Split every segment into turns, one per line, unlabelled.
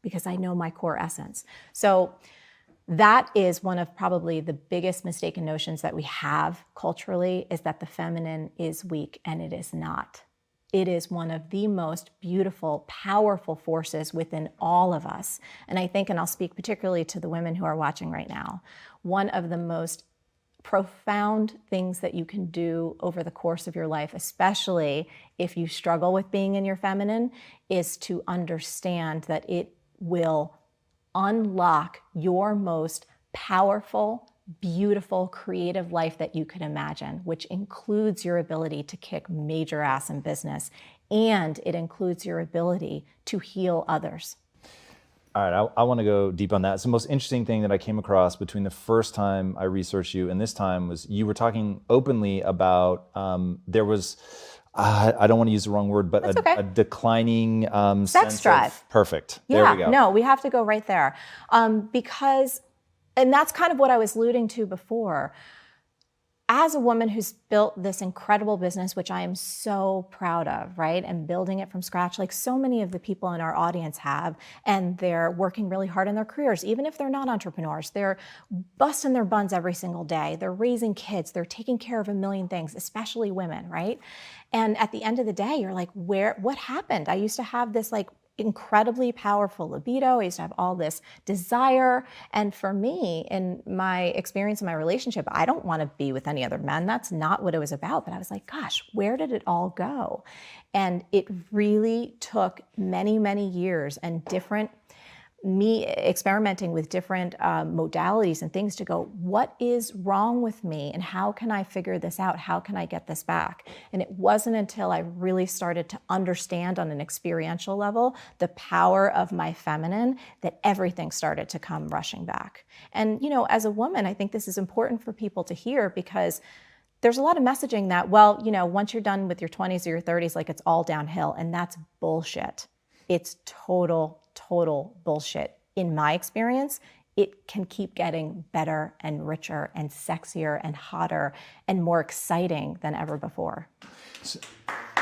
because I know my core essence. So that is one of probably the biggest mistaken notions that we have culturally, is that the feminine is weak, and it is not. It is one of the most beautiful, powerful forces within all of us. And I think, and I'll speak particularly to the women who are watching right now, one of the most profound things that you can do over the course of your life, especially if you struggle with being in your feminine, is to understand that it will unlock your most powerful, beautiful, creative life that you could imagine, which includes your ability to kick major ass in business, and it includes your ability to heal others.
All right, I want to go deep on that. It's the most interesting thing that I came across between the first time I researched you and this time was you were talking openly about there was, I don't want to use the wrong word, but a declining
sex
sense
drive.
Perfect.
Yeah,
there we go.
No, we have to go right there. Because, and that's kind of what I was alluding to before. As a woman who's built this incredible business, which I am so proud of, right? And building it from scratch, like so many of the people in our audience have, and they're working really hard in their careers, even if they're not entrepreneurs. They're busting their buns every single day. They're raising kids. They're taking care of a million things, especially women, right? And at the end of the day, you're like, what happened? I used to have this like incredibly powerful libido. I used to have all this desire. And for me, in my experience in my relationship, I don't want to be with any other men. That's not what it was about. But I was like, gosh, where did it all go? And it really took many, many years and me experimenting with different modalities and things to go, what is wrong with me and how can I figure this out? How can I get this back? And it wasn't until I really started to understand on an experiential level the power of my feminine that everything started to come rushing back. And, you know, as a woman, I think this is important for people to hear because there's a lot of messaging that, well, you know, once you're done with your 20s or your 30s, like it's all downhill. And that's bullshit. It's total bullshit. In my experience, it can keep getting better and richer and sexier and hotter and more exciting than ever before.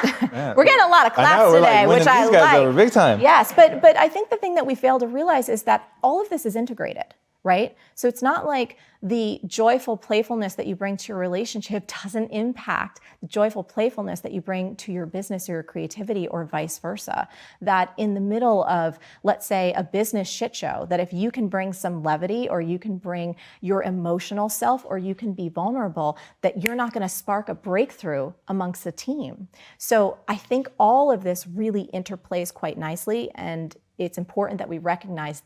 We're getting a lot of claps today, which I like. These guys over
big time.
Yes, but I think the thing that we fail to realize is that all of this is integrated, right? So it's not like the joyful playfulness that you bring to your relationship doesn't impact the joyful playfulness that you bring to your business or your creativity or vice versa. That in the middle of, let's say, a business shit show, that if you can bring some levity or you can bring your emotional self or you can be vulnerable, that you're not going to spark a breakthrough amongst the team. So I think all of this really interplays quite nicely, and it's important that we recognize